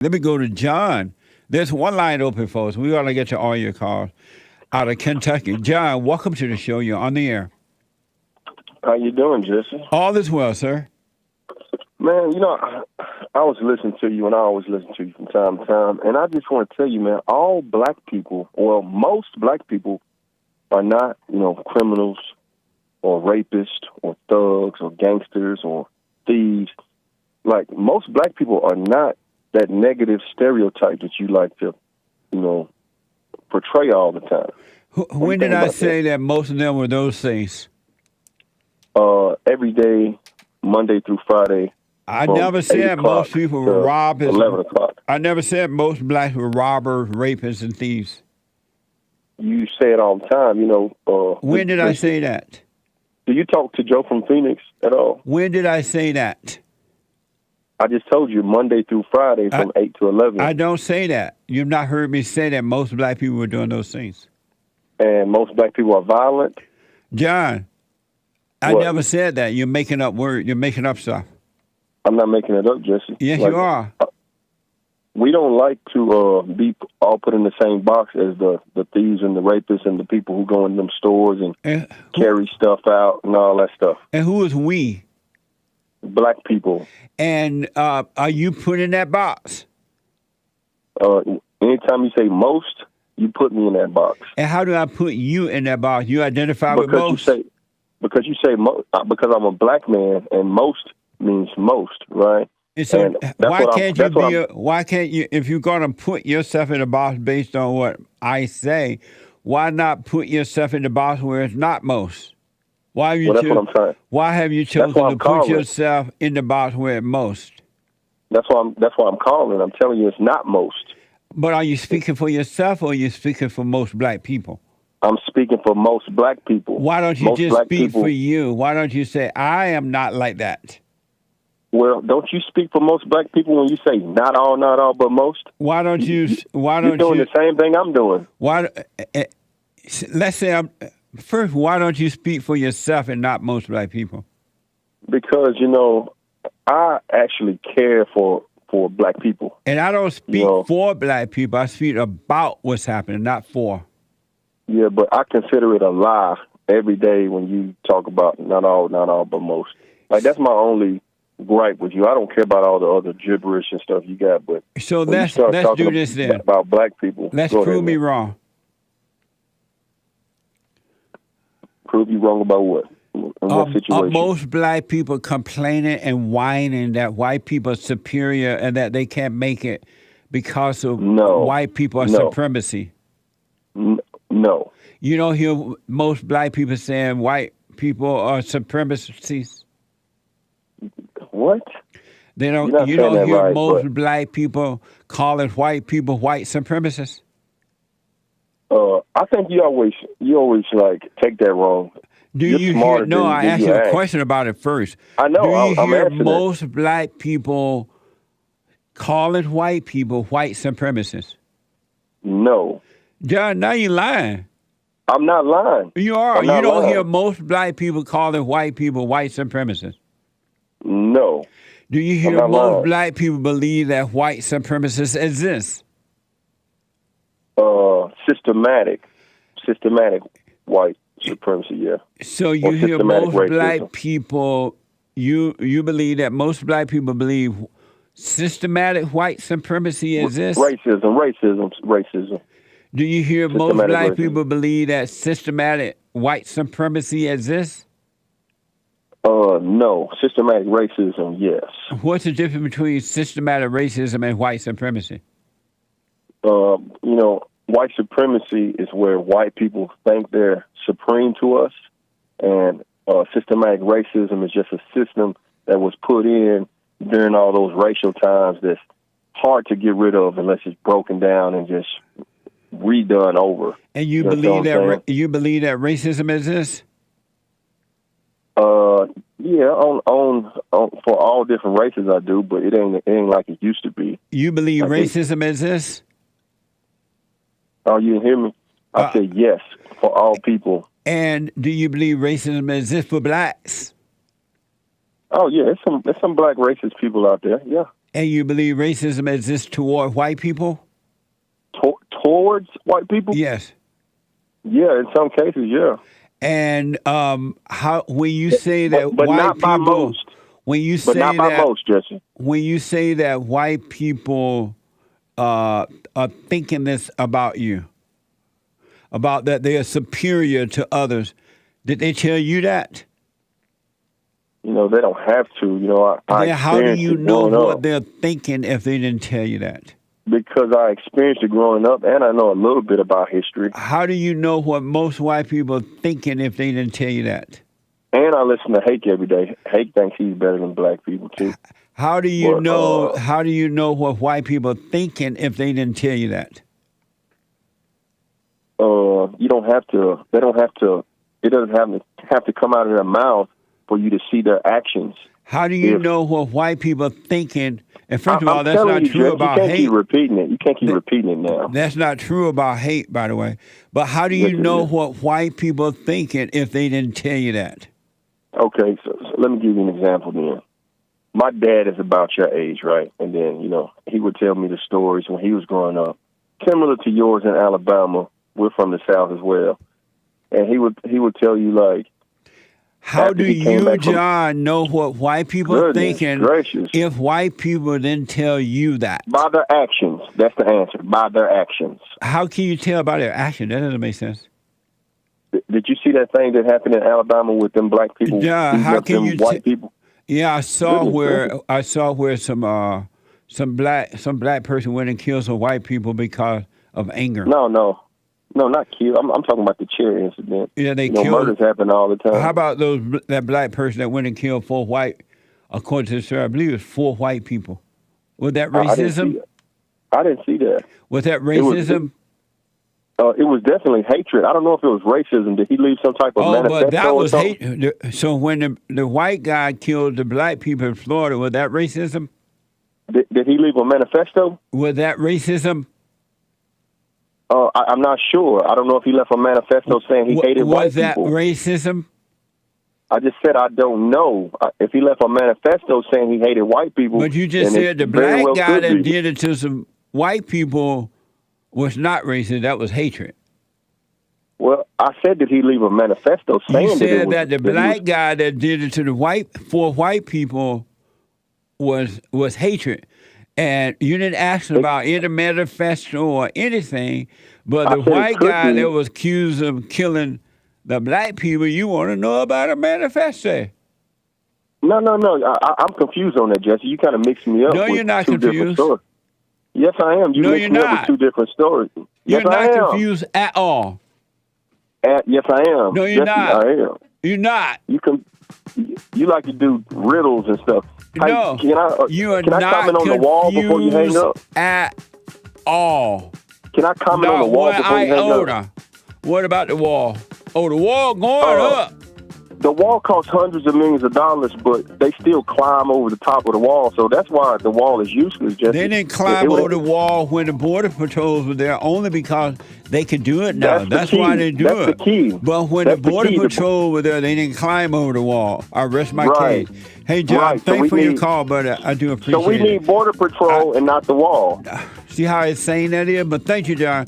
Let me go to John. There's one line open, folks. We want to get to all your calls out of Kentucky. John, welcome to the show. You're on the air. How you doing, Jesse? All is well, sir. Man, I was listening to you, and I always listen to you from time to time, and I just want to tell you, man, all black people, well, most black people are not, criminals or rapists or thugs or gangsters or thieves. Like, most black people are not that negative stereotype that you like to, portray all the time. When did I say that most of them were those things? Every day, Monday through Friday. I never said most people were robbers. 11 o'clock. I never said most blacks were robbers, rapists, and thieves. You say it all the time, When did I say that? Do you talk to Joe from Phoenix at all? When did I say that? I just told you Monday through Friday from 8 to 11. I don't say that. You've not heard me say that most black people were doing those things. And most black people are violent? John, I never said that. You're making up words. You're making up stuff. I'm not making it up, Jesse. Yes, you are. We don't like to be all put in the same box as the thieves and the rapists and the people who go in them stores and carry stuff out and all that stuff. And who is we? Black people. And are you put in that box? Anytime you say most, you put me in that box. And how do I put you in that box? You identify with most? Because you say most, because I'm a black man, and most means most, right? And so why can't you, if you're going to put yourself in a box based on what I say, why not put yourself in the box where it's not most? Why have you that's what I'm saying. Why have you chosen to put yourself in the box where it's most? That's why I'm calling. I'm telling you it's not most. But are you speaking for yourself or are you speaking for most black people? I'm speaking for most black people. Why don't you just speak for you? Why don't you say, I am not like that? Well, don't you speak for most black people when you say not all, but most? Why don't you? You're doing the same thing I'm doing. Why? Let's say first. Why don't you speak for yourself and not most black people? Because I actually care for black people, and I don't speak for black people. I speak about what's happening, not for. Yeah, but I consider it a lie every day when you talk about not all, but most. Like, that's my only gripe with you. I don't care about all the other gibberish and stuff you got, but so let's do this then. About black people. Let's prove me wrong. Prove you wrong about what? In what situation? Most black people complaining and whining that white people are superior and that they can't make it because of white people are supremacy. No. You don't hear most black people saying white people are supremacists? What? They don't. You don't hear most black people calling white people white supremacists? I think you always like take that wrong. Do you hear? No, I asked you a question about it first. I know. Do you hear most black people calling white people white supremacists? No. John, now you're lying. I'm not lying. You are. You don't hear most black people calling white people white supremacists? No. Do you hear most black people believe that white supremacists exist? Systematic white supremacy, yeah. So you hear most black people, you believe that most black people believe systematic white supremacy exists? Racism. Do you hear most black people believe that systematic white supremacy exists? No. Systematic racism, yes. What's the difference between systematic racism and white supremacy? White supremacy is where white people think they're supreme to us, and systematic racism is just a system that was put in during all those racial times that's hard to get rid of unless it's broken down and just redone over. And you believe that racism exists? Yeah, on for all different races I do, but it ain't like it used to be. You believe racism exists? Oh, you didn't hear me? I said yes, for all people. And do you believe racism exists for blacks? Oh yeah, there's some black racist people out there. Yeah. And you believe racism exists toward white people? Towards white people? Yes. Yeah, in some cases, yeah. And how when you say that but white not people, by most. when you But say not by that, most, Jesse. when you say that white people are thinking this about you, about that they are superior to others, did they tell you that? You know, they don't have to. You know, I Then how do experienced you it know growing what up they're thinking if they didn't tell you that? because I experienced it growing up, and I know a little bit about history. How do you know what most white people are thinking if they didn't tell you that? And I listen to Hake every day. Hake thinks he's better than black people too. How do you But, know? How do you know what white people are thinking if they didn't tell you that? You don't have to. They don't have to. It doesn't have to come out of their mouth for you to see their actions. How do you know what white people are thinking? And first of all, I'm that's telling not you, true Jess, about you can't hate. keep repeating it. You can't keep repeating it now. That's not true about hate, by the way. But how do you Yes, it know is. what white people are thinking if they didn't tell you that? Okay, so let me give you an example then. My dad is about your age, right? And then, you know, he would tell me the stories when he was growing up, similar to yours in Alabama. We're from the South as well. And he would tell you, like, How after do he came you, back from- John, know what white people are Goodness thinking gracious. if white people didn't tell you that? By their actions. That's the answer. By their actions. How can you tell by their action? That doesn't make sense. Did you see that thing that happened in Alabama with them black people? Yeah, beating how up can them you white people? Yeah, I saw Goodness where some black person went and killed some white people because of anger. No, not kill. I'm talking about the chair incident. Yeah, they You know, killed. murders happen all the time. How about that black person that went and killed four white? According to the story, I believe it was four white people. Was that racism? I didn't see that. Was that racism? It was definitely hatred. I don't know if it was racism. Did he leave some type of manifesto but that or was something? hate. So when the white guy killed the black people in Florida, was that racism? Did he leave a manifesto? Was that racism? I'm not sure. I don't know if he left a manifesto saying he hated white people. Was that racism? I just said I don't know. If he left a manifesto saying he hated white people. But you just then said the it very black well guy could that be. did it to some white people was not racist. That was hatred. Well, I said that he leave a manifesto saying You said that the he was- black guy that did it to the four white people was hatred. And you didn't ask about any manifesto or anything, but I the said it white could guy be. that was accused of killing the black people, you want to know about a manifesto. No. I'm confused on that, Jesse. You kind of mixed me up. No, with you're not two different confused. stories. Yes, I am. You No, mixed you're me up not. with two different stories. You're Yes, I not am. confused at all. Yes, I am. No, you're Jesse, not. I am. You're not. You like to do riddles and stuff. Hey, No, you are can I not comment on the wall before you hang confused up? at all. Can I comment on Not the wall one before you hang up? iota. What about the wall? Oh, the wall going up. The wall costs hundreds of millions of dollars, but they still climb over the top of the wall. So that's why the wall is useless. Jesse. They didn't climb over the wall when the border patrols were there, only because they could do it now. That's why they do That's it. the key. But when That's the border key. patrol were there, they didn't climb over the wall. I rest my Right. case. Hey, John, Right. So thanks we for your need- call, but I do appreciate So we it. need border patrol and not the wall. See how insane that is? But thank you, John.